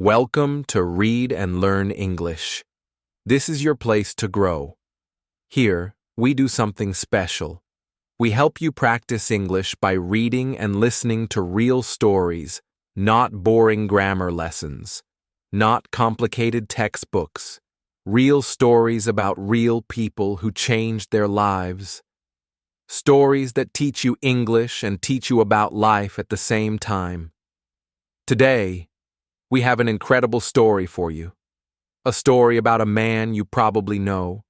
Welcome to Read and Learn English. This is your place to grow. Here, we do something special. We help you practice English by reading and listening to real stories, not boring grammar lessons, not complicated textbooks, real stories about real people who changed their lives. Stories that teach you English and teach you about life at the same time. Today, we have an incredible story for you. A story about a man you probably know.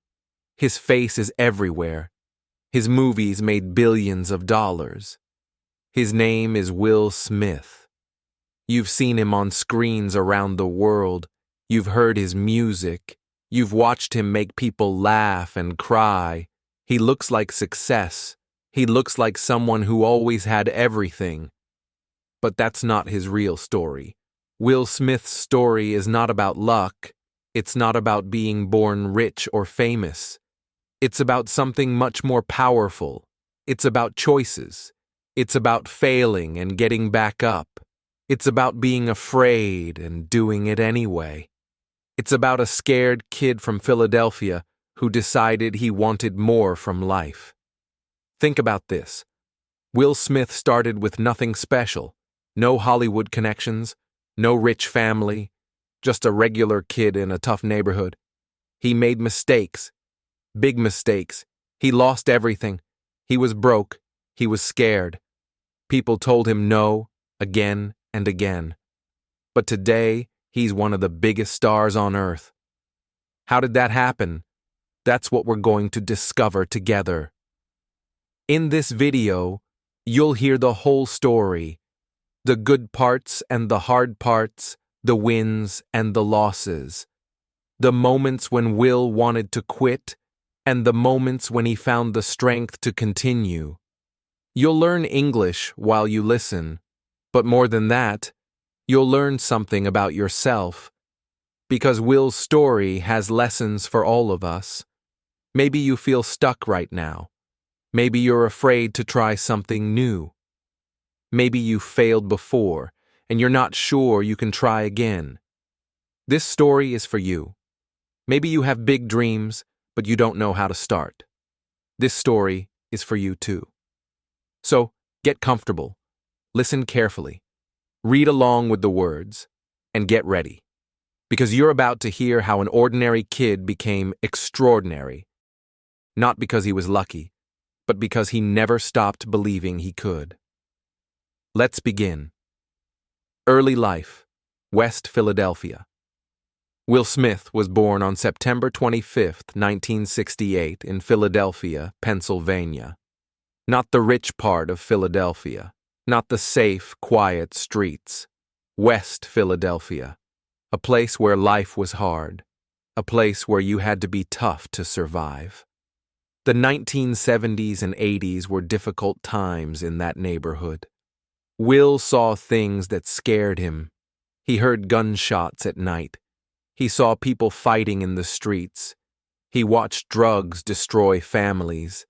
His face is everywhere. His movies made billions of dollars. His name is Will Smith. You've seen him on screens around the world. You've heard his music. You've watched him make people laugh and cry. He looks like success. He looks like someone who always had everything. But that's not his real story. Will Smith's story is not about luck. It's not about being born rich or famous. It's about something much more powerful. It's about choices. It's about failing and getting back up. It's about being afraid and doing it anyway. It's about a scared kid from Philadelphia who decided he wanted more from life. Think about this. Will Smith started with nothing special. No Hollywood connections. No rich family, just a regular kid in a tough neighborhood. He made mistakes, big mistakes. He lost everything. He was broke. He was scared. People told him no, again and again. But today, he's one of the biggest stars on earth. How did that happen? That's what we're going to discover together. In this video, you'll hear the whole story. The good parts and the hard parts, the wins and the losses. The moments when Will wanted to quit, and the moments when he found the strength to continue. You'll learn English while you listen, but more than that, you'll learn something about yourself. Because Will's story has lessons for all of us. Maybe you feel stuck right now. Maybe you're afraid to try something new. Maybe you failed before, and you're not sure you can try again. This story is for you. Maybe you have big dreams, but you don't know how to start. This story is for you too. So, get comfortable, listen carefully, read along with the words, and get ready. Because you're about to hear how an ordinary kid became extraordinary. Not because he was lucky, but because he never stopped believing he could. Let's begin. Early life, West Philadelphia. Will Smith was born on September 25, 1968, in Philadelphia, Pennsylvania. Not the rich part of Philadelphia, not the safe, quiet streets. West Philadelphia, a place where life was hard, a place where you had to be tough to survive. The 1970s and 80s were difficult times in that neighborhood. Will saw things that scared him. He heard gunshots at night. He saw people fighting in the streets. He watched drugs destroy families.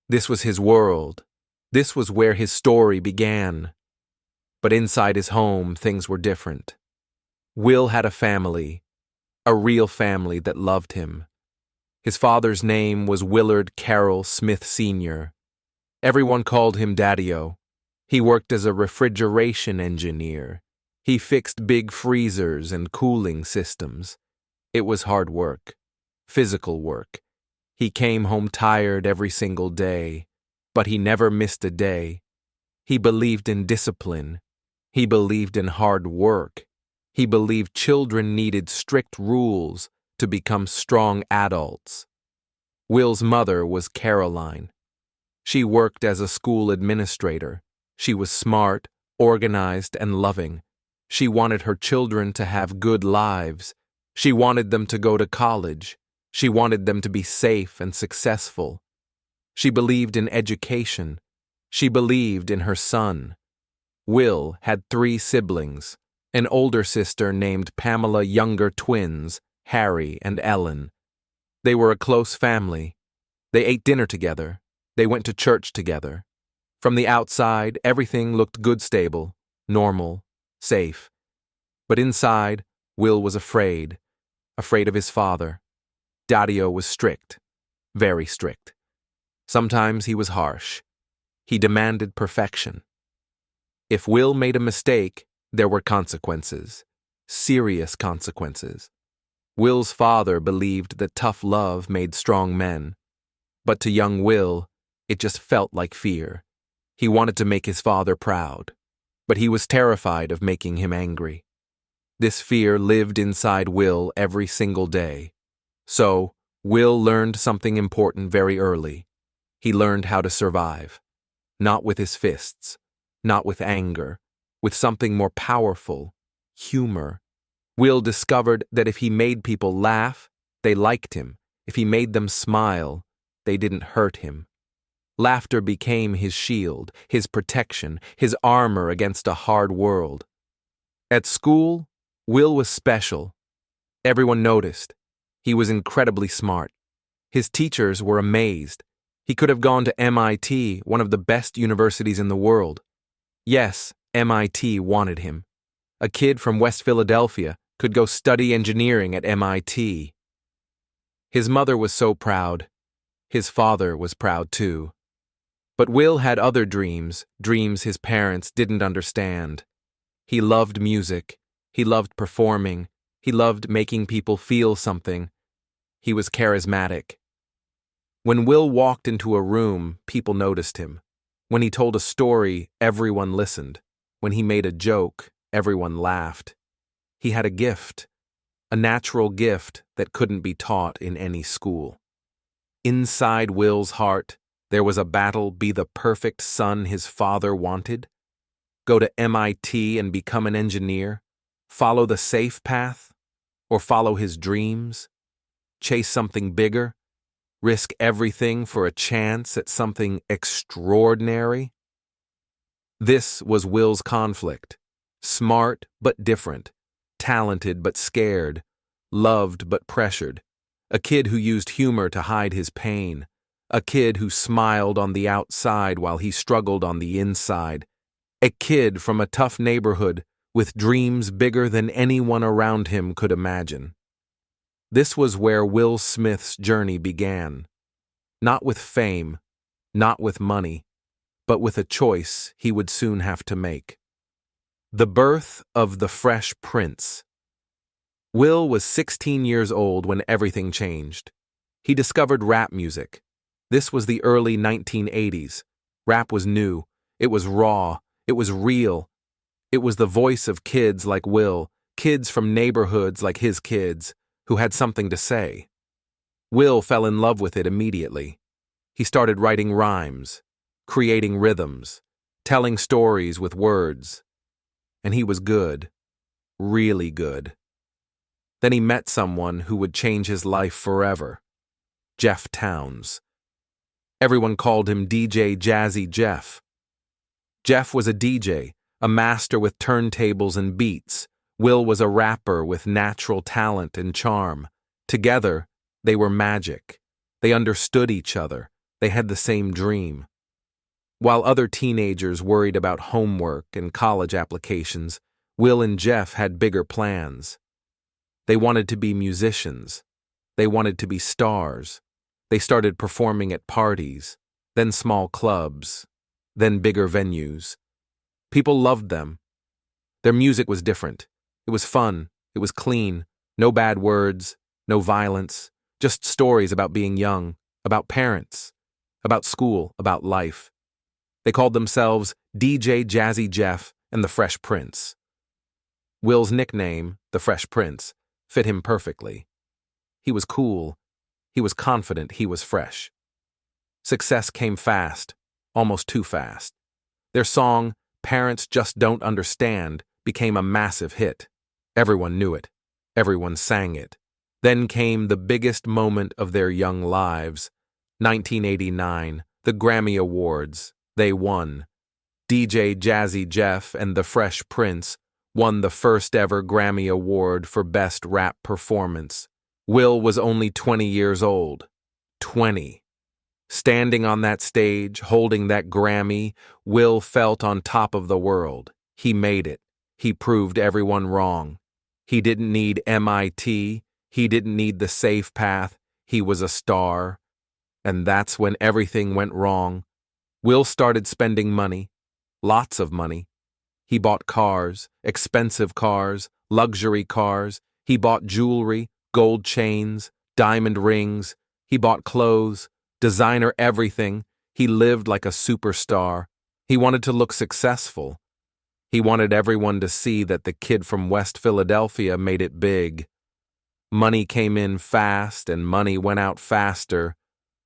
This was his world. This was where his story began. But inside his home, things were different. Will had a family, a real family that loved him. His father's name was Willard Carroll Smith Sr. Everyone called him Daddy-O. He worked as a refrigeration engineer. He fixed big freezers and cooling systems. It was hard work, physical work. He came home tired every single day, but he never missed a day. He believed in discipline. He believed in hard work. He believed children needed strict rules to become strong adults. Will's mother was Caroline. She worked as a school administrator. She was smart, organized, and loving. She wanted her children to have good lives. She wanted them to go to college. She wanted them to be safe and successful. She believed in education. She believed in her son. Will had 3 siblings, an older sister named Pamela, younger twins, Harry and Ellen. They were a close family. They ate dinner together. They went to church together. From the outside, everything looked good, stable, normal, safe. But inside, Will was afraid of his father. Daddio was strict, very strict. Sometimes he was harsh. He demanded perfection. If Will made a mistake, there were consequences, serious consequences. Will's father believed that tough love made strong men, but to young Will, it just felt like fear. He wanted to make his father proud, but he was terrified of making him angry. This fear lived inside Will every single day. So, Will learned something important very early. He learned how to survive. Not with his fists, not with anger, with something more powerful, humor. Will discovered that if he made people laugh, they liked him. If he made them smile, they didn't hurt him. Laughter became his shield, his protection, his armor against a hard world. At school, Will was special. Everyone noticed. He was incredibly smart. His teachers were amazed. He could have gone to MIT, one of the best universities in the world. Yes, MIT wanted him. A kid from West Philadelphia could go study engineering at MIT. His mother was so proud. His father was proud too. But Will had other dreams his parents didn't understand. He loved music. He loved performing. He loved making people feel something. He was charismatic. When Will walked into a room, people noticed him. When he told a story, everyone listened. When he made a joke, everyone laughed. He had a gift, a natural gift that couldn't be taught in any school. Inside Will's heart, there was a battle: be the perfect son his father wanted, go to MIT and become an engineer, follow the safe path, or follow his dreams, chase something bigger, risk everything for a chance at something extraordinary. This was Will's conflict: smart but different, talented but scared, loved but pressured, a kid who used humor to hide his pain, a kid who smiled on the outside while he struggled on the inside, a kid from a tough neighborhood with dreams bigger than anyone around him could imagine. This was where Will Smith's journey began. Not with fame, not with money, but with a choice he would soon have to make. The birth of the Fresh Prince. Will was 16 years old when everything changed. He discovered rap music. This was the early 1980s. Rap was new. It was raw. It was real. It was the voice of kids like Will, kids from neighborhoods like his kids, who had something to say. Will fell in love with it immediately. He started writing rhymes, creating rhythms, telling stories with words. And he was good, really good. Then he met someone who would change his life forever: Jeff Towns. Everyone called him DJ Jazzy Jeff. Jeff was a DJ, a master with turntables and beats. Will was a rapper with natural talent and charm. Together, they were magic. They understood each other. They had the same dream. While other teenagers worried about homework and college applications, Will and Jeff had bigger plans. They wanted to be musicians. They wanted to be stars. They started performing at parties, then small clubs, then bigger venues. People loved them. Their music was different. It was fun. It was clean. No bad words, no violence, just stories about being young, about parents, about school, about life. They called themselves DJ Jazzy Jeff and the Fresh Prince. Will's nickname, the Fresh Prince, fit him perfectly. He was cool. He was confident. He was fresh. Success came fast, almost too fast. Their song, Parents Just Don't Understand, became a massive hit. Everyone knew it. Everyone sang it. Then came the biggest moment of their young lives. 1989, the Grammy Awards. They won. DJ Jazzy Jeff and the Fresh Prince won the first ever Grammy Award for Best Rap Performance. Will was only 20 years old. 20. Standing on that stage, holding that Grammy, Will felt on top of the world. He made it. He proved everyone wrong. He didn't need MIT. He didn't need the safe path. He was a star. And that's when everything went wrong. Will started spending money. Lots of money. He bought cars, expensive cars, luxury cars. He bought jewelry, gold chains, diamond rings. He bought clothes, designer everything. He lived like a superstar. He wanted to look successful. He wanted everyone to see that the kid from West Philadelphia made it big. Money came in fast and money went out faster,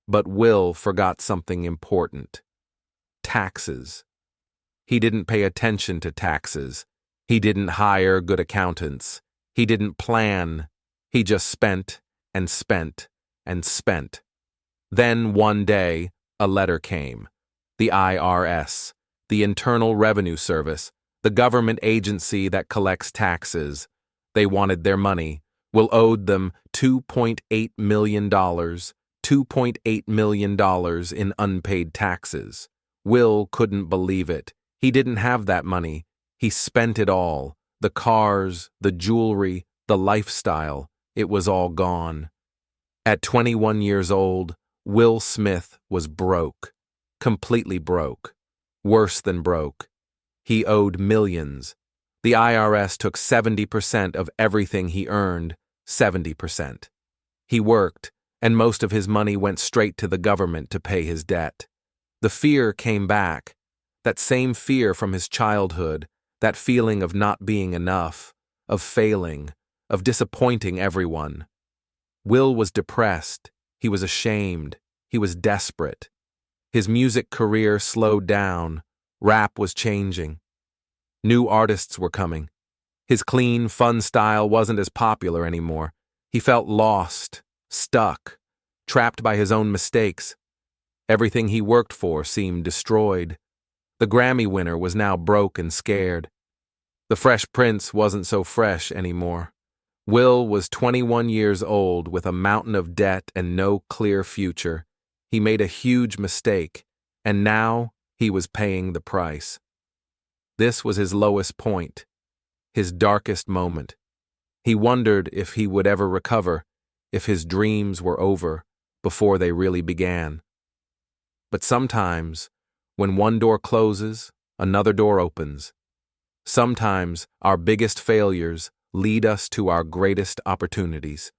but Will forgot something important. Taxes. He didn't pay attention to taxes. He didn't hire good accountants. He didn't plan. He just spent and spent and spent. Then one day, a letter came. The IRS, the Internal Revenue Service, the government agency that collects taxes. They wanted their money. Will owed them $2.8 million, $2.8 million in unpaid taxes. Will couldn't believe it. He didn't have that money. He spent it all. The cars, the jewelry, the lifestyle. It was all gone. At 21 years old, Will Smith was broke. Completely broke. Worse than broke. He owed millions. The IRS took 70% of everything he earned, 70%. He worked, and most of his money went straight to the government to pay his debt. The fear came back. That same fear from his childhood, that feeling of not being enough, of failing, of disappointing everyone. Will was depressed. He was ashamed. He was desperate. His music career slowed down. Rap was changing. New artists were coming. His clean, fun style wasn't as popular anymore. He felt lost, stuck, trapped by his own mistakes. Everything he worked for seemed destroyed. The Grammy winner was now broke and scared. The Fresh Prince wasn't so fresh anymore. Will was 21 years old with a mountain of debt and no clear future. He made a huge mistake, and now he was paying the price. This was his lowest point, his darkest moment. He wondered if he would ever recover, if his dreams were over before they really began. But sometimes, when one door closes, another door opens. Sometimes our biggest failures lead us to our greatest opportunities.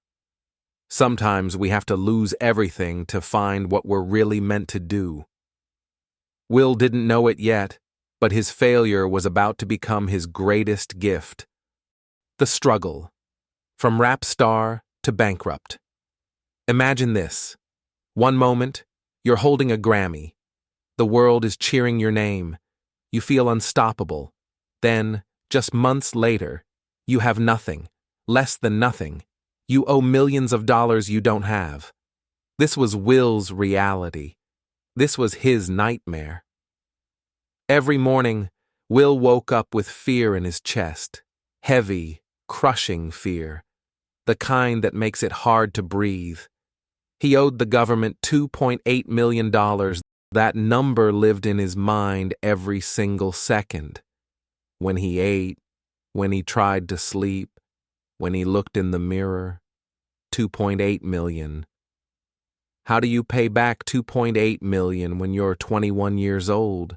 Sometimes we have to lose everything to find what we're really meant to do. Will didn't know it yet, but his failure was about to become his greatest gift. The struggle. From rap star to bankrupt. Imagine this. One moment, you're holding a Grammy. The world is cheering your name. You feel unstoppable. Then, just months later, you have nothing, less than nothing. You owe millions of dollars you don't have. This was Will's reality. This was his nightmare. Every morning, Will woke up with fear in his chest. Heavy, crushing fear. The kind that makes it hard to breathe. He owed the government $2.8 million. That number lived in his mind every single second. When he ate, when he tried to sleep, when he looked in the mirror. 2.8 million. How do you pay back 2.8 million when you're 21 years old?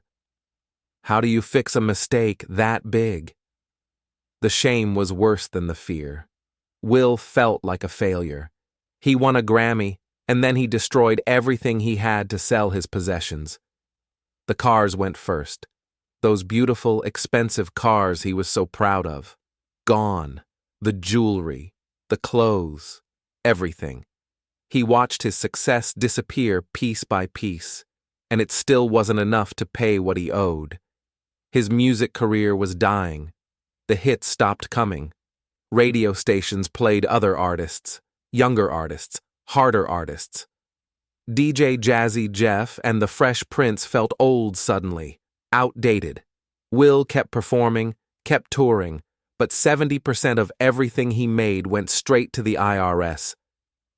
How do you fix a mistake that big? The shame was worse than the fear. Will felt like a failure. He won a Grammy, and then he destroyed everything he had to sell his possessions. The cars went first. Those beautiful, expensive cars he was so proud of. Gone. The jewelry, the clothes, everything. He watched his success disappear piece by piece, and it still wasn't enough to pay what he owed. His music career was dying. The hits stopped coming. Radio stations played other artists, younger artists, harder artists. DJ Jazzy Jeff and the Fresh Prince felt old suddenly, outdated. Will kept performing, kept touring, but 70% of everything he made went straight to the IRS.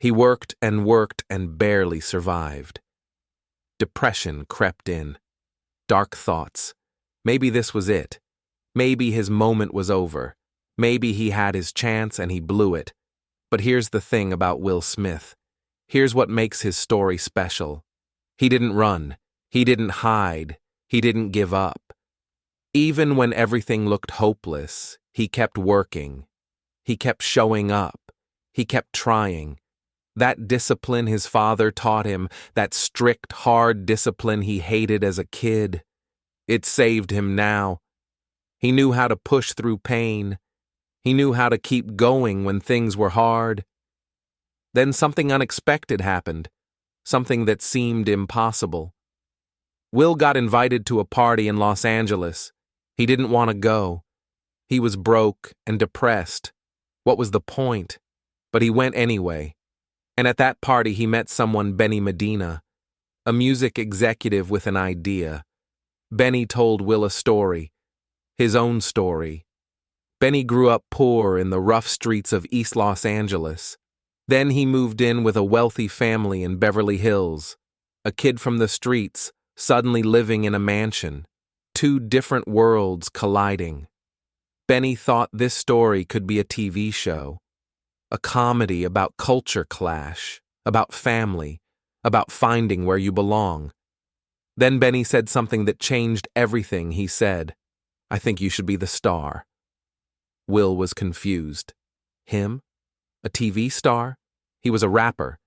He worked and barely survived. Depression crept in. Dark thoughts. Maybe this was it. Maybe his moment was over. Maybe he had his chance and he blew it. But here's the thing about Will Smith. Here's what makes his story special. He didn't run. He didn't hide. He didn't give up. Even when everything looked hopeless, he kept working. He kept showing up. He kept trying. That discipline his father taught him, that strict, hard discipline he hated as a kid, it saved him now. He knew how to push through pain. He knew how to keep going when things were hard. Then something unexpected happened, something that seemed impossible. Will got invited to a party in Los Angeles. He didn't want to go. He was broke and depressed. What was the point? But he went anyway. And at that party he met someone, Benny Medina, a music executive with an idea. Benny told Will a story, his own story. Benny grew up poor in the rough streets of East Los Angeles. Then he moved in with a wealthy family in Beverly Hills, a kid from the streets suddenly living in a mansion, two different worlds colliding. Benny thought this story could be a TV show, a comedy about culture clash, about family, about finding where you belong. Then Benny said something that changed everything. He said, "I think you should be the star." Will was confused. Him? A TV star? He was a rapper.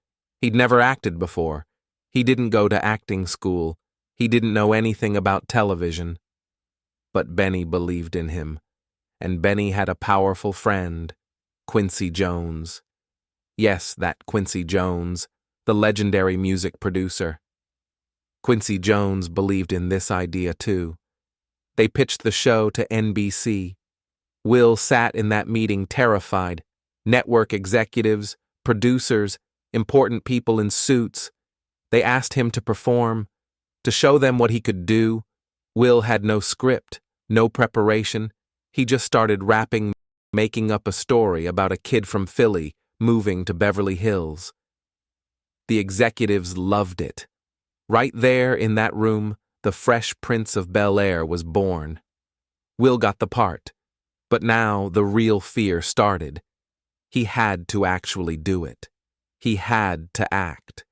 He'd never acted before. He didn't go to acting school. He didn't know anything about television. But Benny believed in him. And Benny had a powerful friend, Quincy Jones. Yes, that Quincy Jones, the legendary music producer. Quincy Jones believed in this idea too. They pitched the show to NBC. Will sat in that meeting terrified. Network executives, producers, important people in suits. They asked him to perform, to show them what he could do. Will had no script, no preparation. He just started rapping, making up a story about a kid from Philly moving to Beverly Hills. The executives loved it. Right there in that room, the Fresh Prince of Bel-Air was born. Will got the part. But now the real fear started. He had to actually do it. He had to act.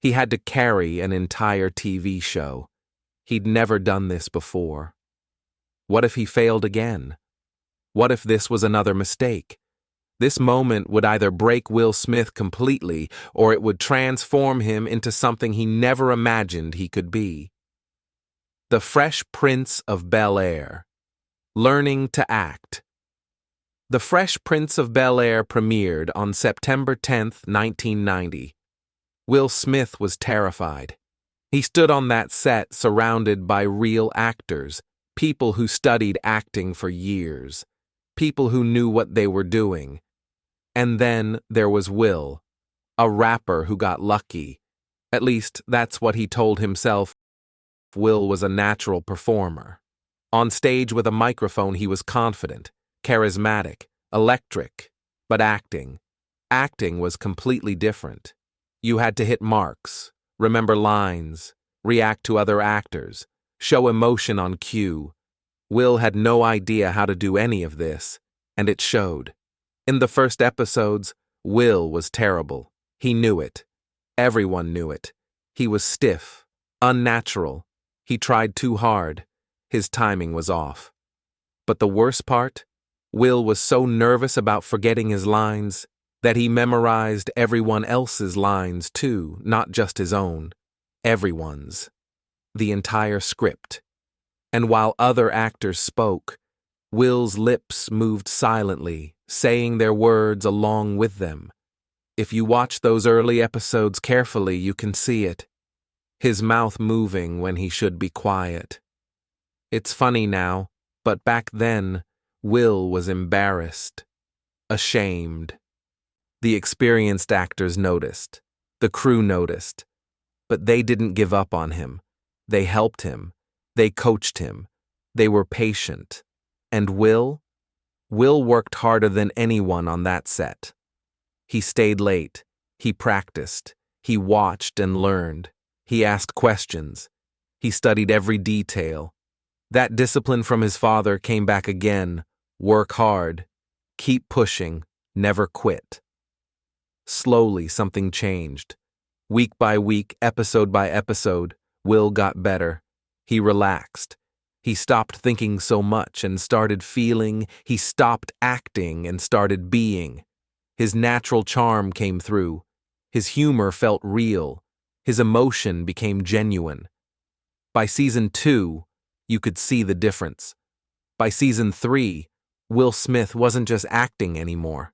He had to carry an entire TV show. He'd never done this before. What if he failed again? What if this was another mistake? This moment would either break Will Smith completely, or it would transform him into something he never imagined he could be. The Fresh Prince of Bel-Air. Learning to act. The Fresh Prince of Bel-Air premiered on September 10th, 1990. Will Smith was terrified. He stood on that set surrounded by real actors, people who studied acting for years, people who knew what they were doing. And then there was Will, a rapper who got lucky. At least, that's what he told himself. Will was a natural performer. On stage with a microphone, he was confident, charismatic, electric. But acting was completely different. You had to hit marks, remember lines, react to other actors, show emotion on cue. Will had no idea how to do any of this, and it showed. In the first episodes, Will was terrible. He knew it. Everyone knew it. He was stiff, unnatural. He tried too hard. His timing was off. But the worst part? Will was so nervous about forgetting his lines that he memorized everyone else's lines too, not just his own. Everyone's. The entire script. And while other actors spoke, Will's lips moved silently, saying their words along with them. If you watch those early episodes carefully, you can see it. His mouth moving when he should be quiet. It's funny now, but back then, Will was embarrassed, ashamed. The experienced actors noticed. The crew noticed. But they didn't give up on him. They helped him. They coached him. They were patient. And Will worked harder than anyone on that set. He stayed late. He practiced. He watched and learned. He asked questions. He studied every detail. That discipline from his father came back again. Work hard. Keep pushing, never quit. Slowly, something changed. Week by week, episode by episode, Will got better. He relaxed. He stopped thinking so much and started feeling. He stopped acting and started being. His natural charm came through. His humor felt real. His emotion became genuine. By season 2, you could see the difference. By season 3, Will Smith wasn't just acting anymore.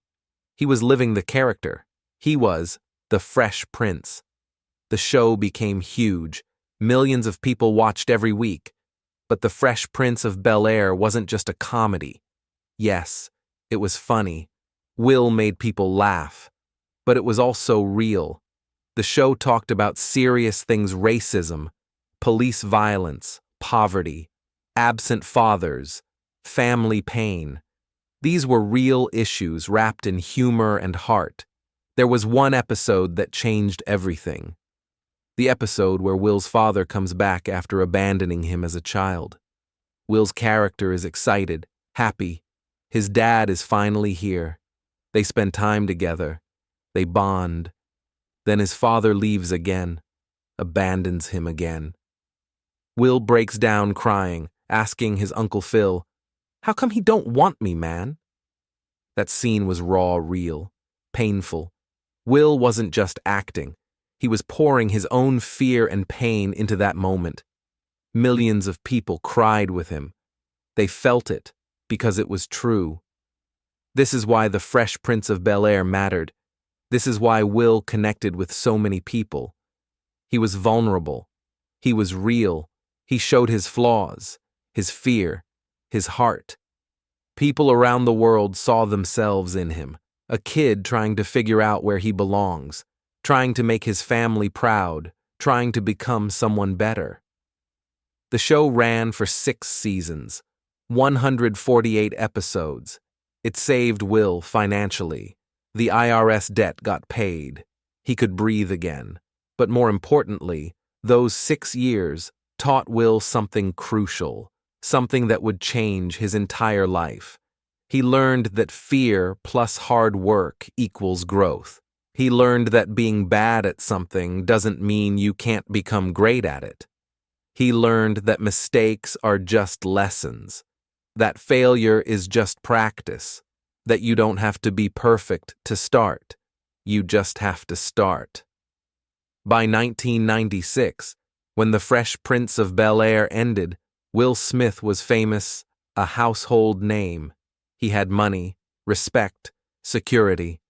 He was living the character. He was the Fresh Prince. The show became huge. Millions of people watched every week. But The Fresh Prince of Bel-Air wasn't just a comedy. Yes, it was funny. Will made people laugh. But it was also real. The show talked about serious things: racism, police violence, poverty, absent fathers, family pain. These were real issues wrapped in humor and heart. There was one episode that changed everything. The episode where Will's father comes back after abandoning him as a child. Will's character is excited, happy. His dad is finally here. They spend time together. They bond. Then his father leaves again, abandons him again. Will breaks down crying, asking his Uncle Phil, "How come he don't want me, man?" That scene was raw, real, painful. Will wasn't just acting. He was pouring his own fear and pain into that moment. Millions of people cried with him. They felt it because it was true. This is why The Fresh Prince of Bel-Air mattered. This is why Will connected with so many people. He was vulnerable. He was real. He showed his flaws, his fear, his heart. People around the world saw themselves in him, a kid trying to figure out where he belongs, trying to make his family proud, trying to become someone better. The show ran for 6 seasons, 148 episodes. It saved Will financially. The IRS debt got paid. He could breathe again. But more importantly, those 6 years taught Will something crucial, something that would change his entire life. He learned that fear plus hard work equals growth. He learned that being bad at something doesn't mean you can't become great at it. He learned that mistakes are just lessons, that failure is just practice, that you don't have to be perfect to start. You just have to start. By 1996, when The Fresh Prince of Bel-Air ended, Will Smith was famous, a household name. He had money, respect, security.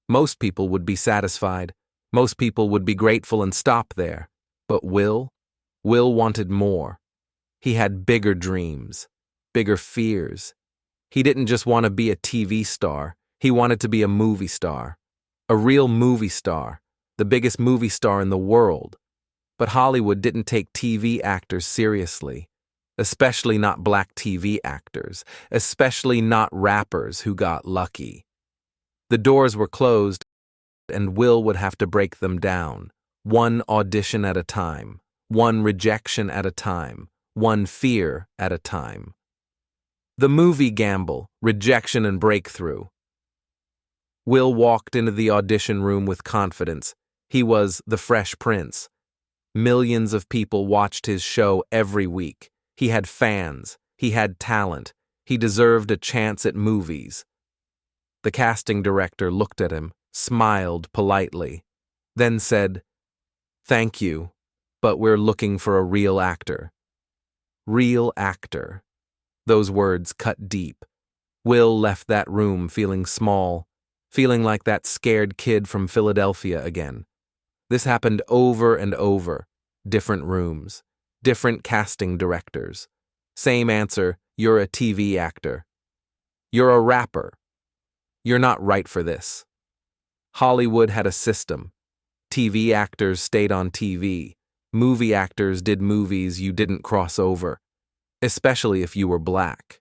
Most people would be satisfied. Most people would be grateful and stop there. But Will wanted more. He had bigger dreams, bigger fears. He didn't just want to be a TV star. He wanted to be a movie star. A real movie star, the biggest movie star in the world. But Hollywood didn't take TV actors seriously, especially not black TV actors, especially not rappers who got lucky. The doors were closed, and Will would have to break them down, one audition at a time, one rejection at a time, one fear at a time. The movie gamble, rejection and breakthrough. Will walked into the audition room with confidence. He was the Fresh Prince. Millions of people watched his show every week. He had fans. He had talent. He deserved a chance at movies. The casting director looked at him, smiled politely, then said, "Thank you, but we're looking for a real actor." Real actor. Those words cut deep. Will left that room feeling small, feeling like that scared kid from Philadelphia again. This happened over and over. Different rooms, different casting directors. Same answer: you're a TV actor. You're a rapper. You're not right for this. Hollywood had a system. TV actors stayed on TV. Movie actors did movies you didn't cross over, especially if you were black,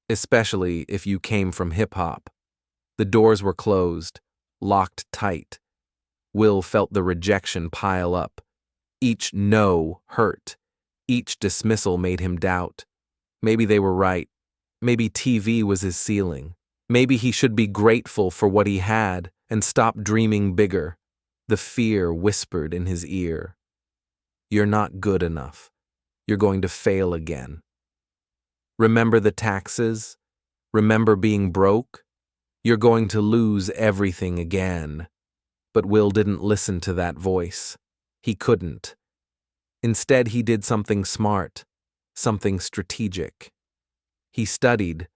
especially if you came from hip-hop. The doors were closed, locked tight. Will felt the rejection pile up. Each no hurt. Each dismissal made him doubt. Maybe they were right. Maybe TV was his ceiling. Maybe he should be grateful for what he had and stop dreaming bigger. The fear whispered in his ear. You're not good enough. You're going to fail again. Remember the taxes? Remember being broke? You're going to lose everything again. But Will didn't listen to that voice. He couldn't. Instead, he did something smart, something strategic. He studied.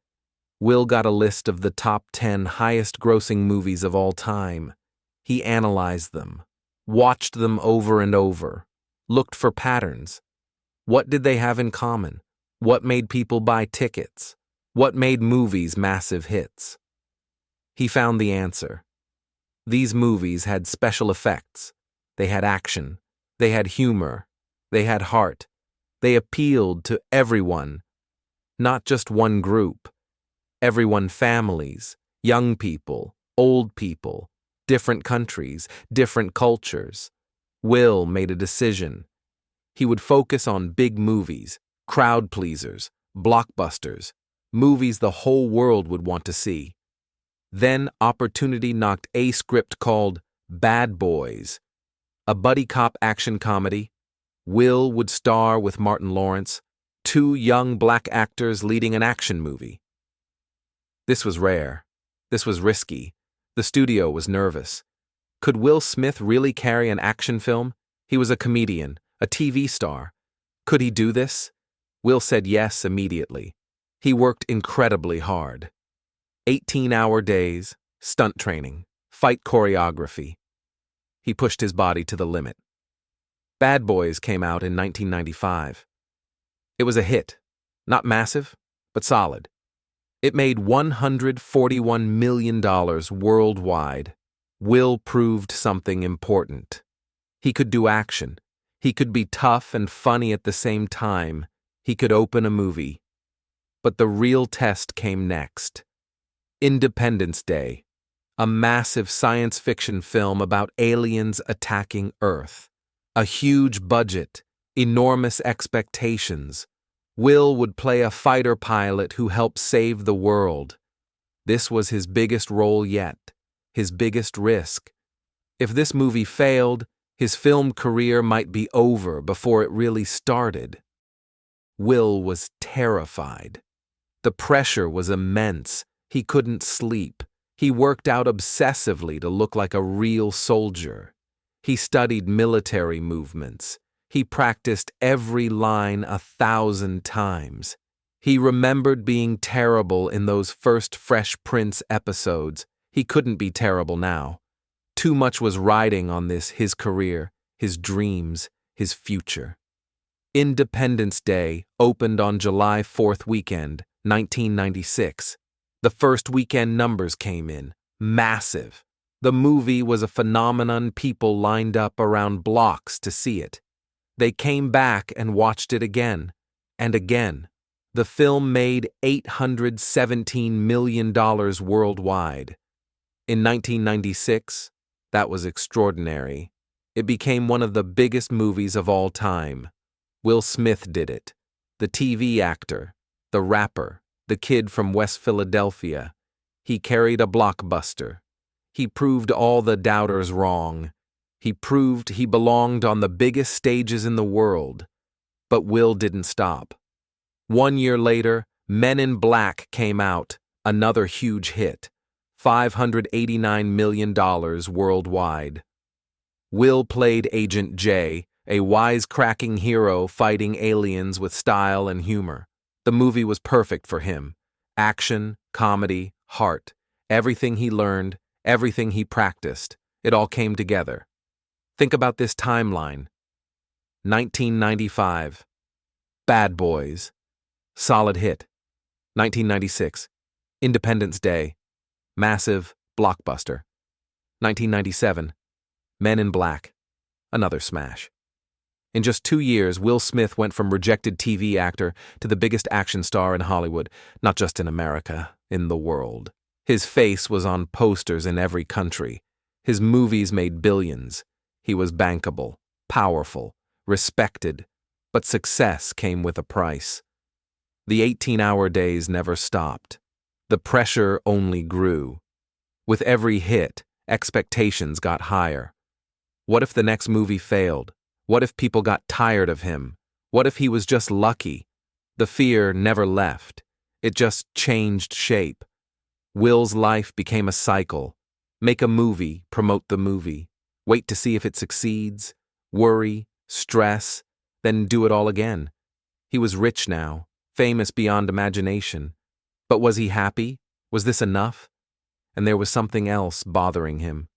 Will got a list of the top 10 highest-grossing movies of all time. He analyzed them, watched them over and over, looked for patterns. What did they have in common? What made people buy tickets? What made movies massive hits? He found the answer. These movies had special effects. They had action. They had humor. They had heart. They appealed to everyone, not just one group. Everyone, families, young people, old people, different countries, different cultures. Will made a decision. He would focus on big movies, crowd pleasers, blockbusters, movies the whole world would want to see. Then opportunity knocked a script called Bad Boys, a buddy cop action comedy. Will would star with Martin Lawrence, 2 young black actors leading an action movie. This was rare. This was risky. The studio was nervous. Could Will Smith really carry an action film? He was a comedian, a TV star. Could he do this? Will said yes immediately. He worked incredibly hard. 18-hour days, stunt training, fight choreography. He pushed his body to the limit. Bad Boys came out in 1995. It was a hit. Not massive, but solid. It made $141 million worldwide. Will proved something important. He could do action. He could be tough and funny at the same time. He could open a movie. But the real test came next. Independence Day, a massive science fiction film about aliens attacking Earth. A huge budget, enormous expectations. Will would play a fighter pilot who helped save the world. This was his biggest role yet, his biggest risk. If this movie failed, his film career might be over before it really started. Will was terrified. The pressure was immense. He couldn't sleep. He worked out obsessively to look like a real soldier. He studied military movements. He practiced every line 1,000 times. He remembered being terrible in those first Fresh Prince episodes. He couldn't be terrible now. Too much was riding on this, his career, his dreams, his future. Independence Day opened on July 4th weekend, 1996. The first weekend numbers came in. Massive. The movie was a phenomenon. People lined up around blocks to see it. They came back and watched it again and again. The film made $817 million worldwide. In 1996, that was extraordinary. It became one of the biggest movies of all time. Will Smith did it. The TV actor, the rapper, the kid from West Philadelphia. He carried a blockbuster. He proved all the doubters wrong. He proved he belonged on the biggest stages in the world. But Will didn't stop. 1 year later, Men in Black came out, another huge hit. $589 million worldwide. Will played Agent J, a wisecracking hero fighting aliens with style and humor. The movie was perfect for him. Action, comedy, heart. Everything he learned, everything he practiced, it all came together. Think about this timeline. 1995. Bad Boys. Solid hit. 1996. Independence Day. Massive blockbuster. 1997. Men in Black. Another smash. In just 2 years, Will Smith went from rejected TV actor to the biggest action star in Hollywood, not just in America, in the world. His face was on posters in every country. His movies made billions. He was bankable, powerful, respected, but success came with a price. The 18-hour days never stopped. The pressure only grew. With every hit, expectations got higher. What if the next movie failed? What if people got tired of him? What if he was just lucky? The fear never left. It just changed shape. Will's life became a cycle. Make a movie, promote the movie. Wait to see if it succeeds. Worry, stress, then do it all again. He was rich now, famous beyond imagination. But was he happy? Was this enough? And there was something else bothering him.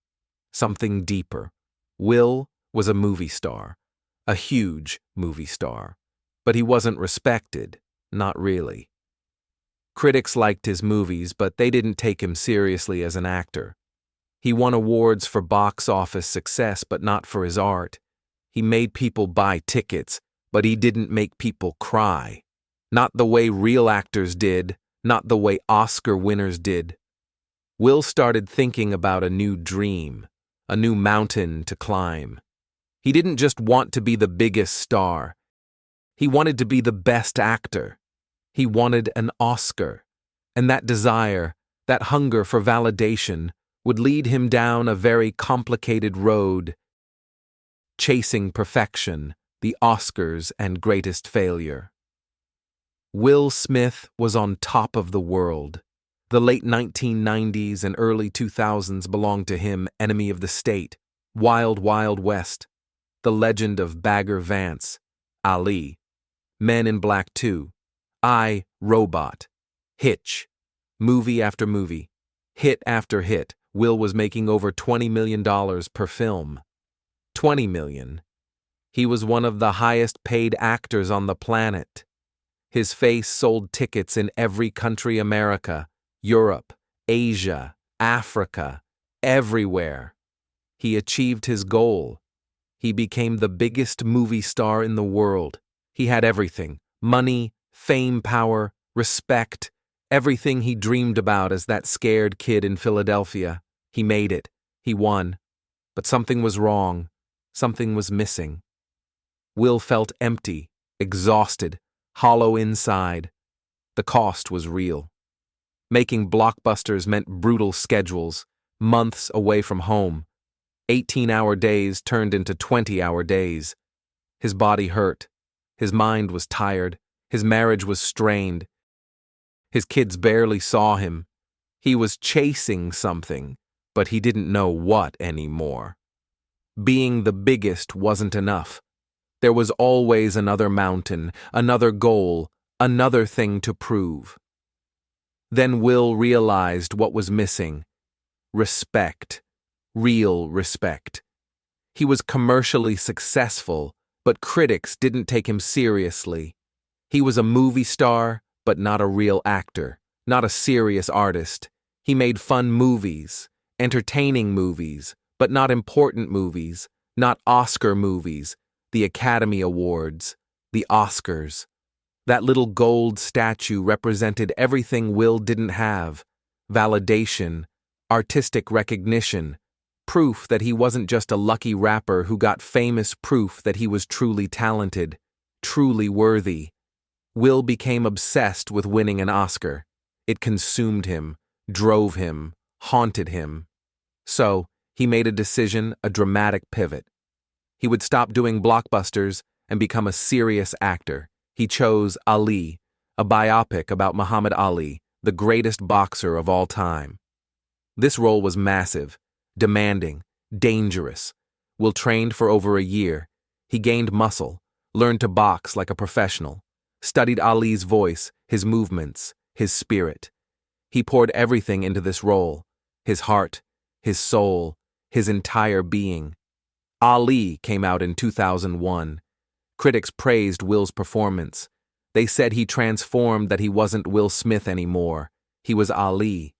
Something deeper. Will was a movie star. A huge movie star. But he wasn't respected. Not really. Critics liked his movies, but they didn't take him seriously as an actor. He won awards for box office success, but not for his art. He made people buy tickets, but he didn't make people cry. Not the way real actors did, not the way Oscar winners did. Will started thinking about a new dream, a new mountain to climb. He didn't just want to be the biggest star. He wanted to be the best actor. He wanted an Oscar. And that desire, that hunger for validation, would lead him down a very complicated road, chasing perfection, the Oscars and greatest failure. Will Smith was on top of the world. The late 1990s and early 2000s belonged to him, Enemy of the State, Wild Wild West, The Legend of Bagger Vance, Ali, Men in Black 2, I, Robot, Hitch, movie after movie, hit after hit. Will was making over $20 million per film. $20 million. He was one of the highest paid actors on the planet. His face sold tickets in every country, America, Europe, Asia, Africa, everywhere. He achieved his goal. He became the biggest movie star in the world. He had everything: money, fame, power, respect, everything he dreamed about as that scared kid in Philadelphia. He made it. He won. But something was wrong. Something was missing. Will felt empty, exhausted, hollow inside. The cost was real. Making blockbusters meant brutal schedules, months away from home. 18-hour days turned into 20-hour days. His body hurt. His mind was tired. His marriage was strained. His kids barely saw him. He was chasing something, but he didn't know what anymore. Being the biggest wasn't enough. There was always another mountain, another goal, another thing to prove. Then Will realized what was missing. Respect. Real respect. He was commercially successful, but critics didn't take him seriously. He was a movie star, but not a real actor, not a serious artist. He made fun movies, entertaining movies, but not important movies, not Oscar movies, the Academy Awards, the Oscars. That little gold statue represented everything Will didn't have: validation, artistic recognition, proof that he wasn't just a lucky rapper who got famous, proof that he was truly talented, truly worthy. Will became obsessed with winning an Oscar. It consumed him, drove him, haunted him. So, he made a decision, a dramatic pivot. He would stop doing blockbusters and become a serious actor. He chose Ali, a biopic about Muhammad Ali, the greatest boxer of all time. This role was massive, demanding, dangerous. Will trained for over a year. He gained muscle, learned to box like a professional, studied Ali's voice, his movements, his spirit. He poured everything into this role: his heart, his soul, his entire being. Ali came out in 2001. Critics praised Will's performance. They said he transformed, that he wasn't Will Smith anymore. He was Ali.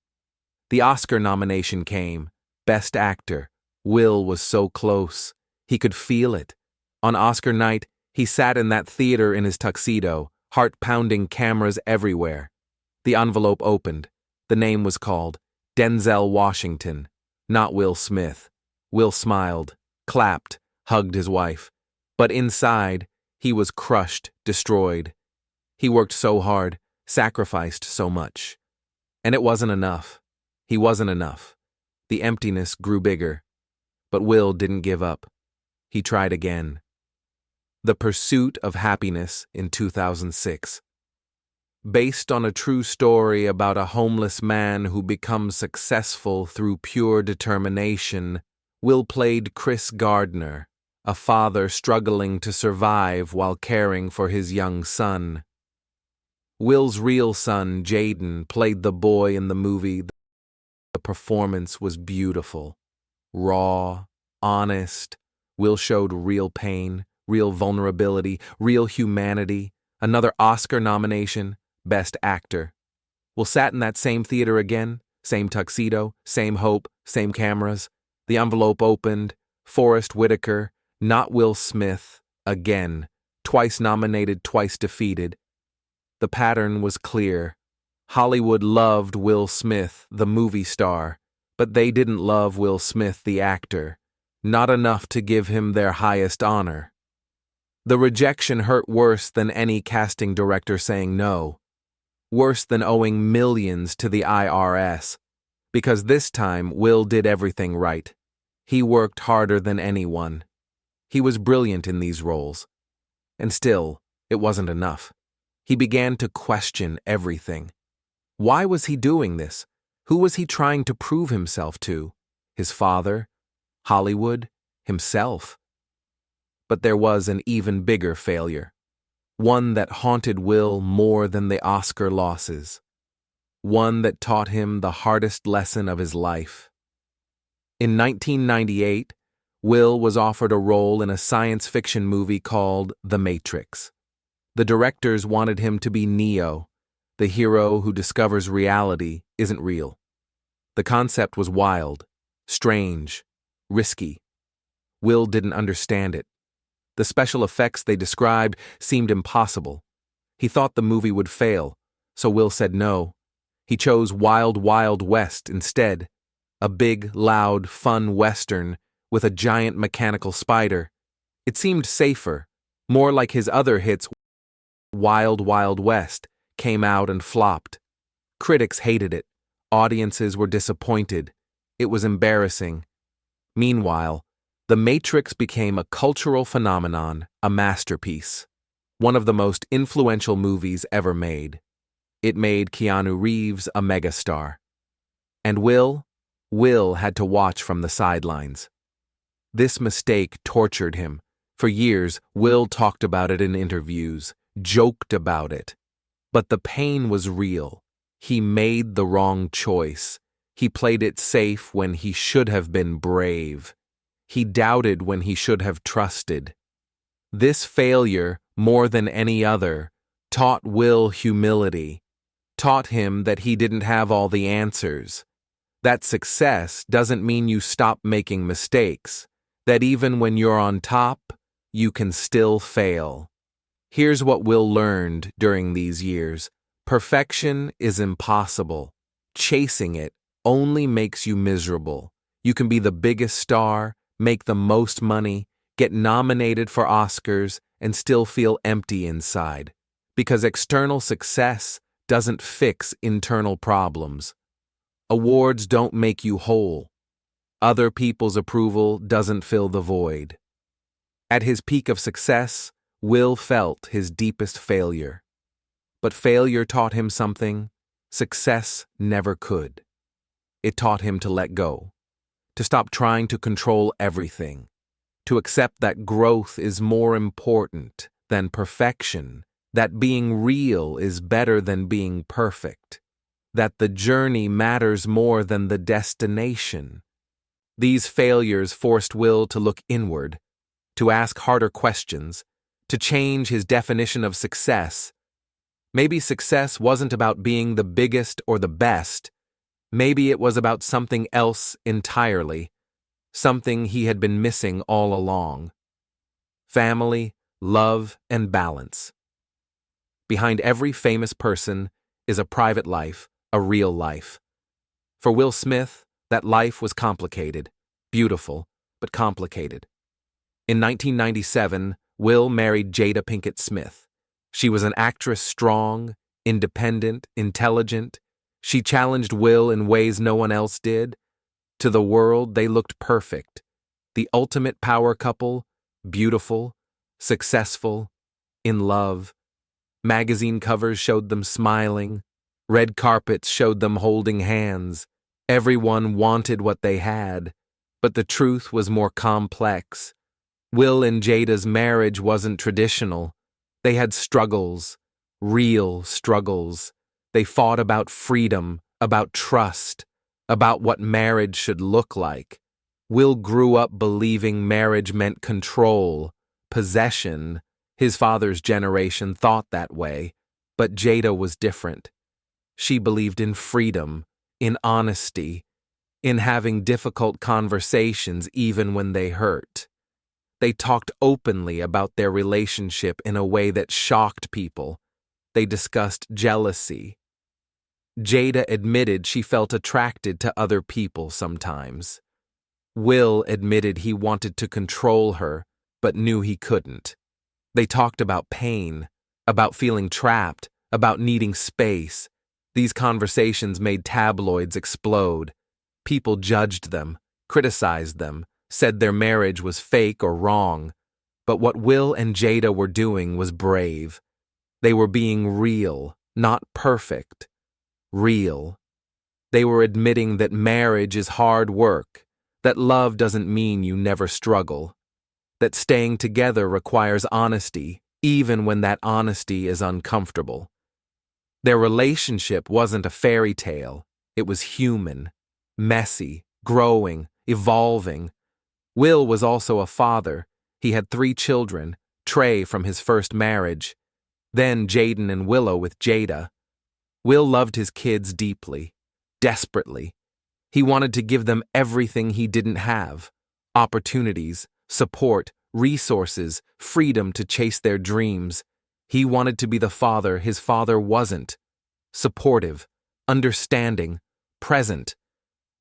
The Oscar nomination came. Best Actor. Will was so close. He could feel it. On Oscar night, he sat in that theater in his tuxedo, heart-pounding, cameras everywhere. The envelope opened. The name was called: Denzel Washington, not Will Smith. Will smiled, clapped, hugged his wife. But inside, he was crushed, destroyed. He worked so hard, sacrificed so much. And it wasn't enough. He wasn't enough. The emptiness grew bigger. But Will didn't give up. He tried again. The Pursuit of Happiness in 2006. Based on a true story about a homeless man who becomes successful through pure determination, Will played Chris Gardner, a father struggling to survive while caring for his young son. Will's real son, Jaden, played the boy in the movie. The performance was beautiful, raw, honest. Will showed real pain, real vulnerability, real humanity. Another Oscar nomination, Best Actor. Will sat in that same theater again, same tuxedo, same hope, same cameras. The envelope opened. Forrest Whitaker, not Will Smith, again. Twice nominated, twice defeated. The pattern was clear. Hollywood loved Will Smith, the movie star, but they didn't love Will Smith, the actor. Not enough to give him their highest honor. The rejection hurt worse than any casting director saying no. Worse than owing millions to the IRS. Because this time, Will did everything right. He worked harder than anyone. He was brilliant in these roles. And still, it wasn't enough. He began to question everything. Why was he doing this? Who was he trying to prove himself to? His father? Hollywood? Himself? But there was an even bigger failure. One that haunted Will more than the Oscar losses. One that taught him the hardest lesson of his life. In 1998, Will was offered a role in a science fiction movie called The Matrix. The directors wanted him to be Neo, the hero who discovers reality isn't real. The concept was wild, strange, risky. Will didn't understand it. The special effects they described seemed impossible. He thought the movie would fail, so Will said no. He chose Wild Wild West instead, a big, loud, fun western with a giant mechanical spider. It seemed safer, more like his other hits. Wild Wild West came out and flopped. Critics hated it. Audiences were disappointed. It was embarrassing. Meanwhile, The Matrix became a cultural phenomenon, a masterpiece. One of the most influential movies ever made. It made Keanu Reeves a megastar. And Will had to watch from the sidelines. This mistake tortured him. For years, Will talked about it in interviews, joked about it. But the pain was real. He made the wrong choice. He played it safe when he should have been brave. He doubted when he should have trusted. This failure, more than any other, taught Will humility, taught him that he didn't have all the answers, that success doesn't mean you stop making mistakes, that even when you're on top, you can still fail. Here's what Will learned during these years. Perfection is impossible. Chasing it only makes you miserable. You can be the biggest star, make the most money, get nominated for Oscars, and still feel empty inside. Because external success doesn't fix internal problems. Awards don't make you whole. Other people's approval doesn't fill the void. At his peak of success, Will felt his deepest failure. But failure taught him something success never could. It taught him to let go, to stop trying to control everything, to accept that growth is more important than perfection, that being real is better than being perfect, that the journey matters more than the destination. These failures forced Will to look inward, to ask harder questions, to change his definition of success. Maybe success wasn't about being the biggest or the best. Maybe it was about something else entirely, something he had been missing all along. Family, love, and balance. Behind every famous person is a private life, a real life. For Will Smith, that life was complicated, beautiful, but complicated. In 1997, Will married Jada Pinkett Smith. She was an actress strong, independent, intelligent, She challenged Will in ways no one else did. To the world, they looked perfect. The ultimate power couple, beautiful, successful, in love. Magazine covers showed them smiling. Red carpets showed them holding hands. Everyone wanted what they had. But the truth was more complex. Will and Jada's marriage wasn't traditional. They had struggles, real struggles. They fought about freedom, about trust, about what marriage should look like. Will grew up believing marriage meant control, possession. His father's generation thought that way, but Jada was different. She believed in freedom, in honesty, in having difficult conversations even when they hurt. They talked openly about their relationship in a way that shocked people. They discussed jealousy. Jada admitted she felt attracted to other people sometimes. Will admitted he wanted to control her, but knew he couldn't. They talked about pain, about feeling trapped, about needing space. These conversations made tabloids explode. People judged them, criticized them, said their marriage was fake or wrong. But what Will and Jada were doing was brave. They were being real, not perfect. Real. They were admitting that marriage is hard work, that love doesn't mean you never struggle, that staying together requires honesty, even when that honesty is uncomfortable. Their relationship wasn't a fairy tale. It was human, messy, growing, evolving. Will was also a father. He had 3 children, Trey from his first marriage, then Jaden and Willow with Jada. Will loved his kids deeply, desperately. He wanted to give them everything he didn't have: opportunities, support, resources, freedom to chase their dreams. He wanted to be the father his father wasn't. Supportive, understanding, present.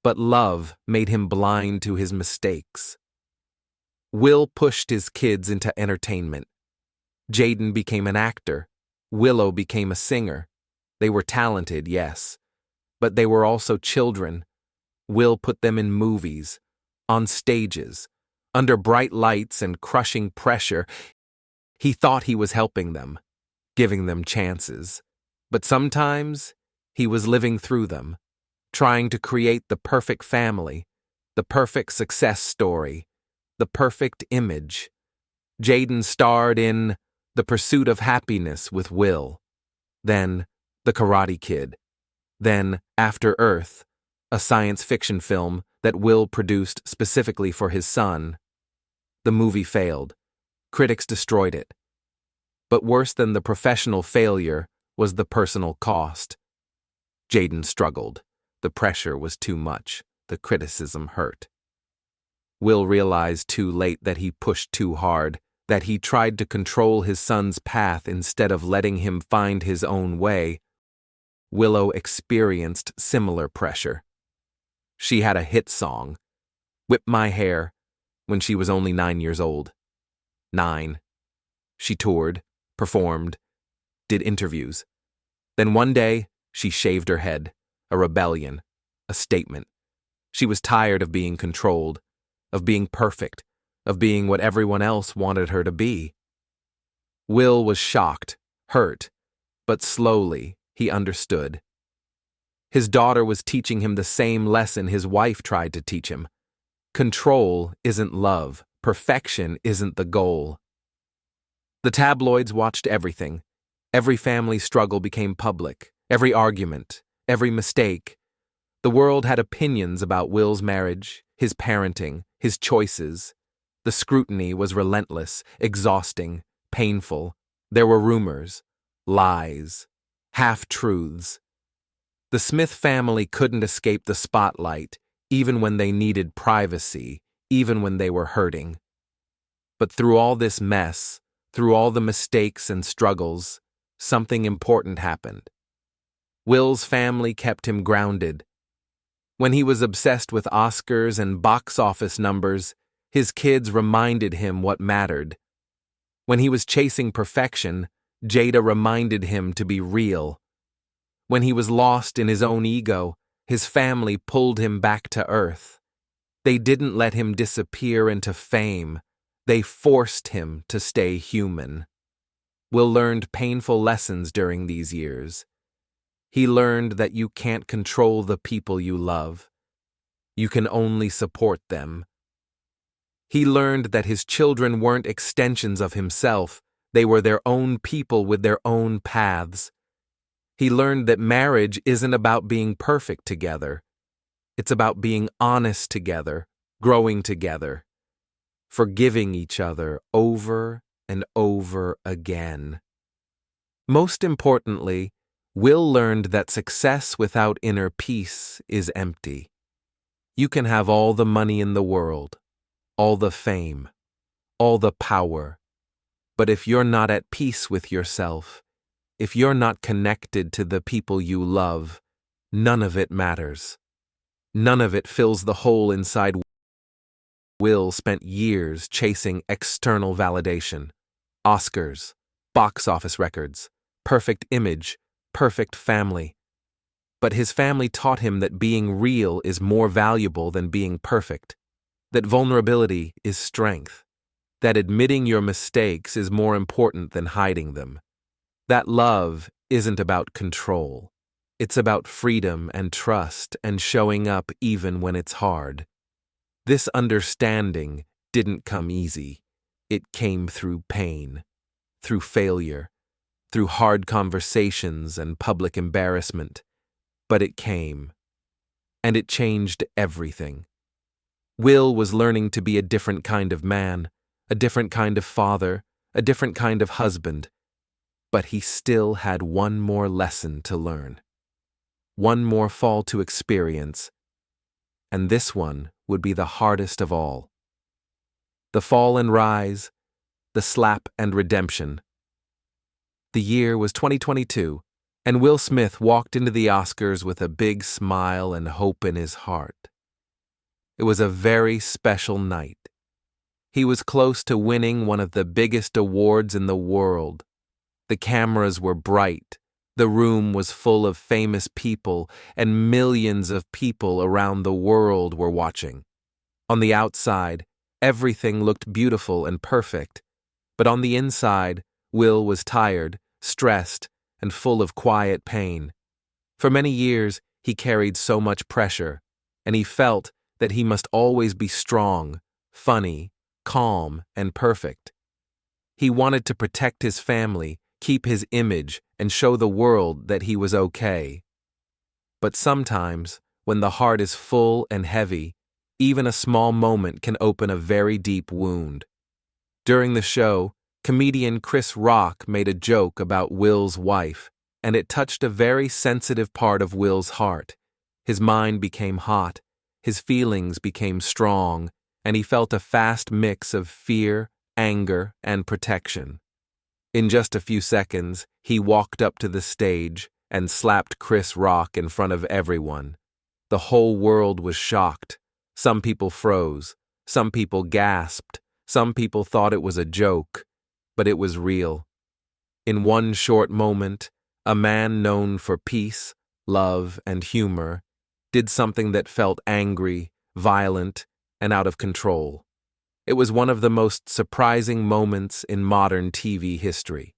But love made him blind to his mistakes. Will pushed his kids into entertainment. Jaden became an actor. Willow became a singer. They were talented, yes, but they were also children. Will put them in movies, on stages, under bright lights and crushing pressure. He thought he was helping them, giving them chances. But sometimes he was living through them, trying to create the perfect family, the perfect success story, the perfect image. Jaden starred in The Pursuit of Happiness with Will, then The Karate Kid, then After Earth, a science fiction film that Will produced specifically for his son. The movie failed. Critics destroyed it. But worse than the professional failure was the personal cost. Jaden struggled. The pressure was too much. The criticism hurt. Will realized too late that he pushed too hard, that he tried to control his son's path instead of letting him find his own way. Willow experienced similar pressure. She had a hit song, Whip My Hair, when she was only 9 years old. 9. She toured, performed, did interviews. Then one day, she shaved her head, a rebellion, a statement. She was tired of being controlled, of being perfect, of being what everyone else wanted her to be. Will was shocked, hurt, but slowly he understood. His daughter was teaching him the same lesson his wife tried to teach him. Control isn't love. Perfection isn't the goal. The tabloids watched everything. Every family struggle became public. Every argument, every mistake. The world had opinions about Will's marriage, his parenting, his choices. The scrutiny was relentless, exhausting, painful. There were rumors, lies, half-truths. The Smith family couldn't escape the spotlight, even when they needed privacy, even when they were hurting. But through all this mess, through all the mistakes and struggles, something important happened. Will's family kept him grounded. When he was obsessed with Oscars and box office numbers, his kids reminded him what mattered. When he was chasing perfection, Jada reminded him to be real. When he was lost in his own ego, his family pulled him back to earth. They didn't let him disappear into fame. They forced him to stay human. Will learned painful lessons during these years. He learned that you can't control the people you love. You can only support them. He learned that his children weren't extensions of himself. They were their own people with their own paths. He learned that marriage isn't about being perfect together. It's about being honest together, growing together, forgiving each other over and over again. Most importantly, Will learned that success without inner peace is empty. You can have all the money in the world, all the fame, all the power, but if you're not at peace with yourself, if you're not connected to the people you love, none of it matters. None of it fills the hole inside. Will spent years chasing external validation. Oscars, box office records, perfect image, perfect family. But his family taught him that being real is more valuable than being perfect, that vulnerability is strength, that admitting your mistakes is more important than hiding them, that love isn't about control. It's about freedom and trust and showing up even when it's hard. This understanding didn't come easy. It came through pain, through failure, through hard conversations and public embarrassment. But it came, and it changed everything. Will was learning to be a different kind of man, a different kind of father, a different kind of husband. But he still had one more lesson to learn, one more fall to experience, and this one would be the hardest of all. The fall and rise, the slap and redemption. The year was 2022, and Will Smith walked into the Oscars with a big smile and hope in his heart. It was a very special night. He was close to winning one of the biggest awards in the world. The cameras were bright, the room was full of famous people, and millions of people around the world were watching. On the outside, everything looked beautiful and perfect, but on the inside, Will was tired, stressed, and full of quiet pain. For many years, he carried so much pressure, and he felt that he must always be strong, funny, calm, and perfect. He wanted to protect his family, keep his image, and show the world that he was okay. But sometimes, when the heart is full and heavy, even a small moment can open a very deep wound. During the show, comedian Chris Rock made a joke about Will's wife, and it touched a very sensitive part of Will's heart. His mind became hot, his feelings became strong, and he felt a fast mix of fear, anger, and protection. In just a few seconds, he walked up to the stage and slapped Chris Rock in front of everyone. The whole world was shocked. Some people froze, some people gasped, some people thought it was a joke, but it was real. In one short moment, a man known for peace, love, and humor did something that felt angry, violent, and out of control. It was one of the most surprising moments in modern TV history.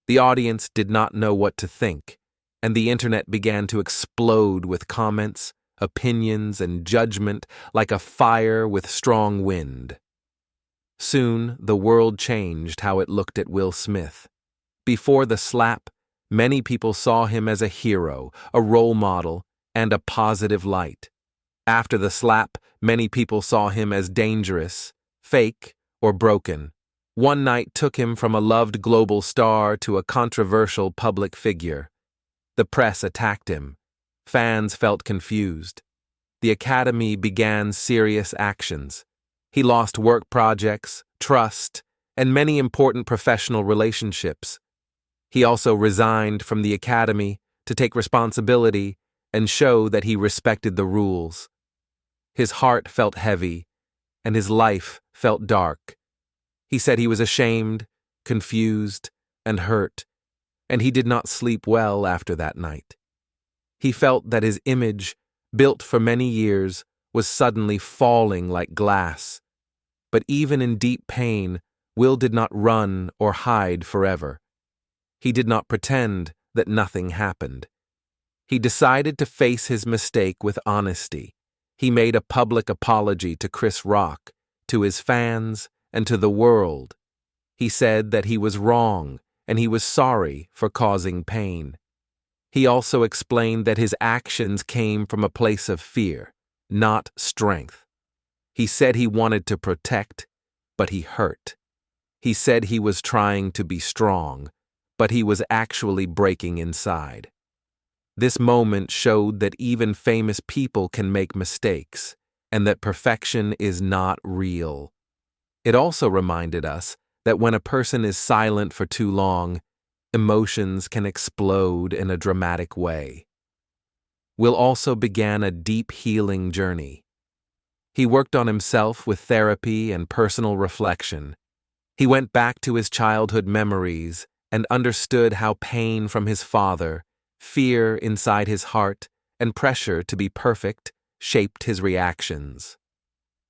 The audience did not know what to think, and the internet began to explode with comments, opinions, and judgment like a fire with strong wind. Soon, the world changed how it looked at Will Smith. Before the slap, many people saw him as a hero, a role model, and a positive light. After the slap, many people saw him as dangerous, fake, or broken. One night took him from a loved global star to a controversial public figure. The press attacked him. Fans felt confused. The Academy began serious actions. He lost work projects, trust, and many important professional relationships. He also resigned from the Academy to take responsibility and show that he respected the rules. His heart felt heavy, and his life felt dark. He said he was ashamed, confused, and hurt, and he did not sleep well after that night. He felt that his image, built for many years, was suddenly falling like glass. But even in deep pain, Will did not run or hide forever. He did not pretend that nothing happened. He decided to face his mistake with honesty. He made a public apology to Chris Rock, to his fans, and to the world. He said that he was wrong and he was sorry for causing pain. He also explained that his actions came from a place of fear, not strength. He said he wanted to protect, but he hurt. He said he was trying to be strong, but he was actually breaking inside. This moment showed that even famous people can make mistakes, and that perfection is not real. It also reminded us that when a person is silent for too long, emotions can explode in a dramatic way. Will also began a deep healing journey. He worked on himself with therapy and personal reflection. He went back to his childhood memories and understood how pain from his father, fear inside his heart, and pressure to be perfect shaped his reactions.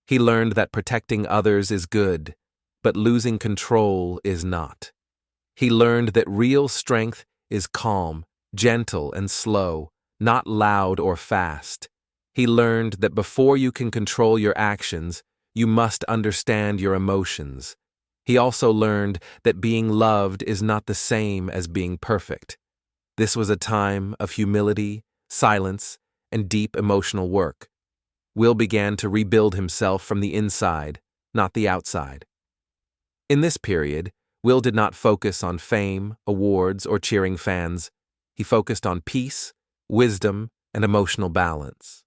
He learned that protecting others is good, but losing control is not. He learned that real strength is calm, gentle, and slow, not loud or fast. He learned that before you can control your actions, you must understand your emotions. He also learned that being loved is not the same as being perfect. This was a time of humility, silence, and deep emotional work. Will began to rebuild himself from the inside, not the outside. In this period, Will did not focus on fame, awards, or cheering fans. He focused on peace, wisdom, and emotional balance.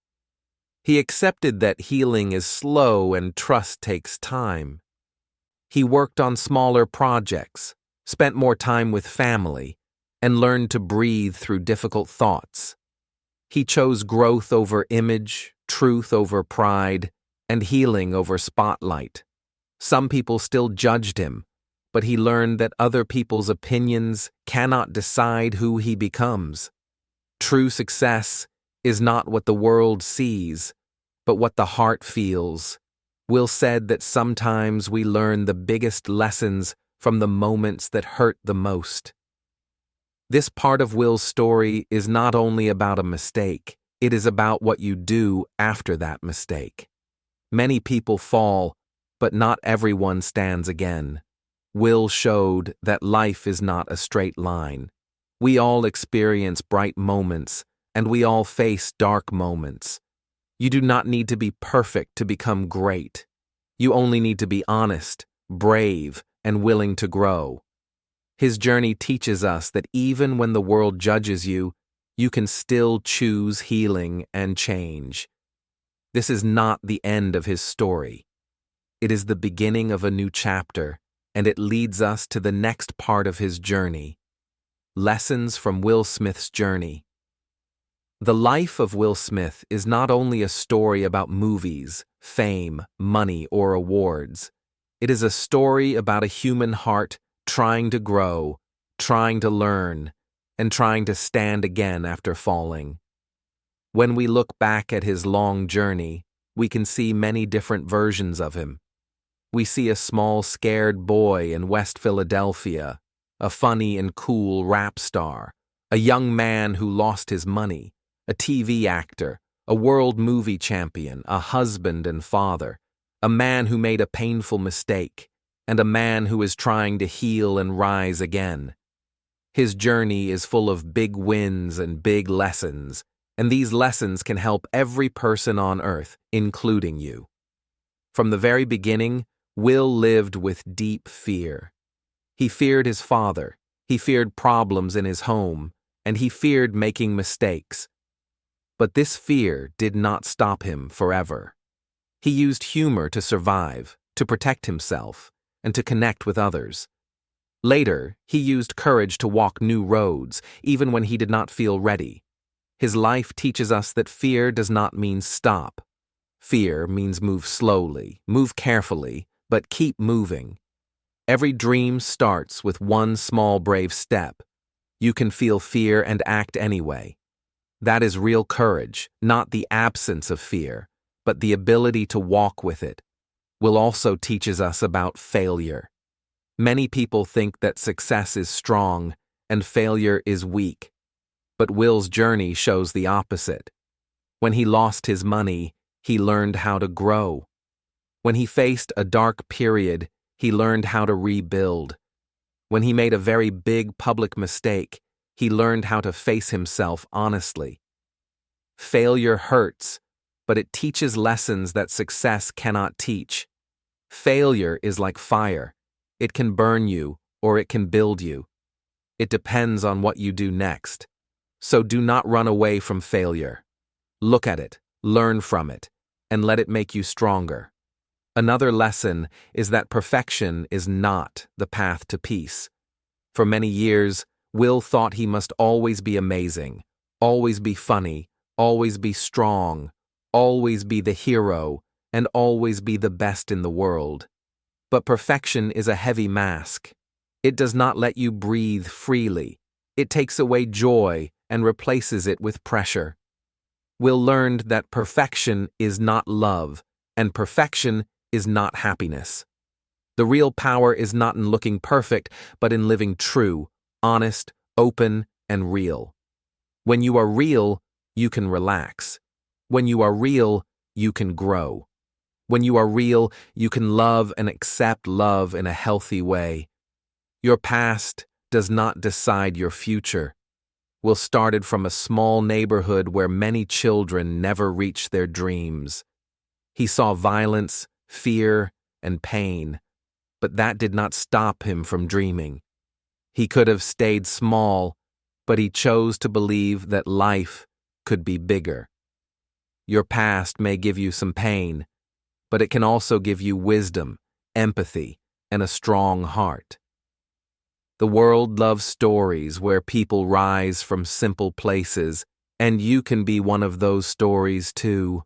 He accepted that healing is slow and trust takes time. He worked on smaller projects, spent more time with family, and learned to breathe through difficult thoughts. He chose growth over image, truth over pride, and healing over spotlight. Some people still judged him, but he learned that other people's opinions cannot decide who he becomes. True success is not what the world sees, but what the heart feels. Will said that sometimes we learn the biggest lessons from the moments that hurt the most. This part of Will's story is not only about a mistake, it is about what you do after that mistake. Many people fall, but not everyone stands again. Will showed that life is not a straight line. We all experience bright moments, and we all face dark moments. You do not need to be perfect to become great. You only need to be honest, brave, and willing to grow. His journey teaches us that even when the world judges you, you can still choose healing and change. This is not the end of his story. It is the beginning of a new chapter, and it leads us to the next part of his journey. Lessons from Will Smith's journey. The life of Will Smith is not only a story about movies, fame, money, or awards. It is a story about a human heart trying to grow, trying to learn, and trying to stand again after falling. When we look back at his long journey, we can see many different versions of him. We see a small, scared boy in West Philadelphia, a funny and cool rap star, a young man who lost his money, a TV actor, a world movie champion, a husband and father, a man who made a painful mistake, and a man who is trying to heal and rise again. His journey is full of big wins and big lessons, and these lessons can help every person on earth, including you. From the very beginning, Will lived with deep fear. He feared his father, he feared problems in his home, and he feared making mistakes. But this fear did not stop him forever. He used humor to survive, to protect himself, and to connect with others. Later, he used courage to walk new roads, even when he did not feel ready. His life teaches us that fear does not mean stop. Fear means move slowly, move carefully, but keep moving. Every dream starts with one small brave step. You can feel fear and act anyway. That is real courage, not the absence of fear, but the ability to walk with it. Will also teaches us about failure. Many people think that success is strong and failure is weak. But Will's journey shows the opposite. When he lost his money, he learned how to grow. When he faced a dark period, he learned how to rebuild. When he made a very big public mistake, he learned how to face himself honestly. Failure hurts, but it teaches lessons that success cannot teach. Failure is like fire. It can burn you, or it can build you. It depends on what you do next. So do not run away from failure. Look at it, learn from it, and let it make you stronger. Another lesson is that perfection is not the path to peace. For many years, Will thought he must always be amazing, always be funny, always be strong, always be the hero, and always be the best in the world. But perfection is a heavy mask. It does not let you breathe freely. It takes away joy and replaces it with pressure. Will learned that perfection is not love, and perfection is not happiness. The real power is not in looking perfect, but in living true, honest, open, and real. When you are real, you can relax. When you are real, you can grow. When you are real, you can love and accept love in a healthy way. Your past does not decide your future. Will started from a small neighborhood where many children never reached their dreams. He saw violence, fear, and pain, but that did not stop him from dreaming. He could have stayed small, but he chose to believe that life could be bigger. Your past may give you some pain, but it can also give you wisdom, empathy, and a strong heart. The world loves stories where people rise from simple places, and you can be one of those stories too.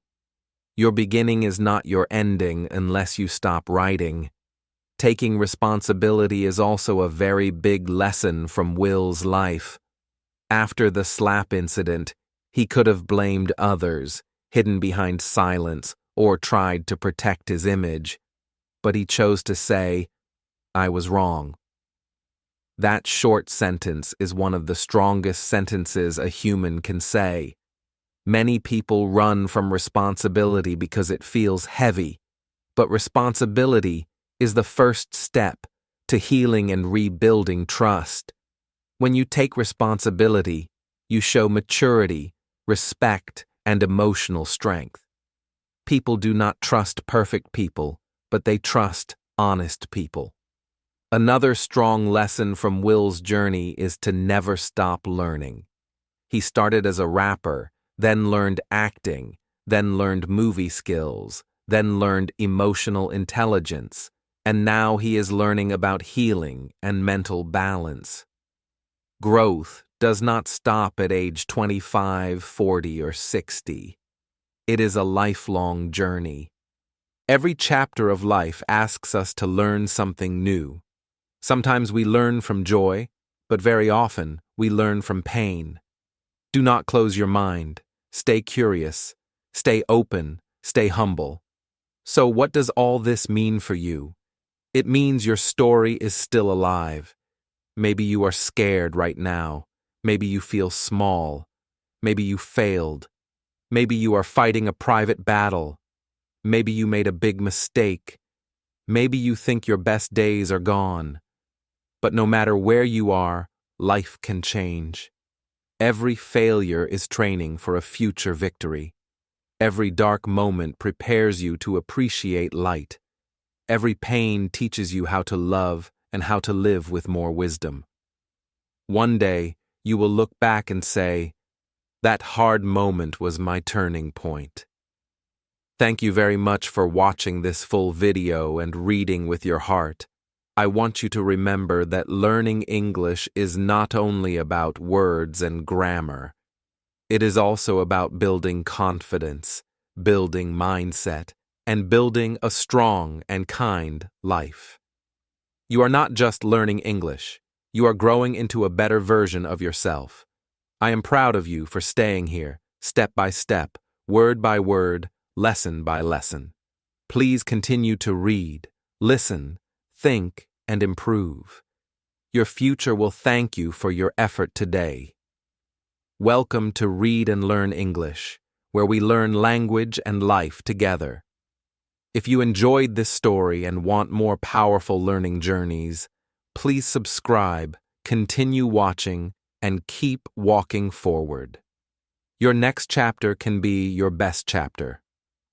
Your beginning is not your ending unless you stop writing. Taking responsibility is also a very big lesson from Will's life. After the slap incident, he could have blamed others, hidden behind silence, or tried to protect his image. But he chose to say, "I was wrong." That short sentence is one of the strongest sentences a human can say. Many people run from responsibility because it feels heavy, but responsibility is the first step to healing and rebuilding trust. When you take responsibility, you show maturity, respect, and emotional strength. People do not trust perfect people, but they trust honest people. Another strong lesson from Will's journey is to never stop learning. He started as a rapper, then learned acting, then learned movie skills, then learned emotional intelligence, and now he is learning about healing and mental balance. Growth does not stop at age 25, 40, or 60. It is a lifelong journey. Every chapter of life asks us to learn something new. Sometimes we learn from joy, but very often we learn from pain. Do not close your mind. Stay curious. Stay open. Stay humble. So what does all this mean for you? It means your story is still alive. Maybe you are scared right now. Maybe you feel small. Maybe you failed. Maybe you are fighting a private battle. Maybe you made a big mistake. Maybe you think your best days are gone. But no matter where you are, life can change. Every failure is training for a future victory. Every dark moment prepares you to appreciate light. Every pain teaches you how to love and how to live with more wisdom. One day, you will look back and say, "That hard moment was my turning point." Thank you very much for watching this full video and reading with your heart. I want you to remember that learning English is not only about words and grammar. It is also about building confidence, building mindset, and building a strong and kind life. You are not just learning English. You are growing into a better version of yourself. I am proud of you for staying here, step by step, word by word, lesson by lesson. Please continue to read, listen, think, and improve. Your future will thank you for your effort today. Welcome to Read and Learn English, where we learn language and life together. If you enjoyed this story and want more powerful learning journeys, please subscribe, continue watching, and keep walking forward. Your next chapter can be your best chapter.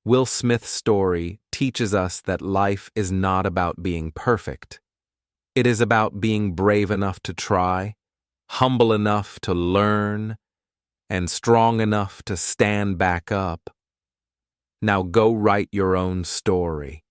Will Smith's story teaches us that life is not about being perfect. It is about being brave enough to try, humble enough to learn, and strong enough to stand back up. Now go write your own story.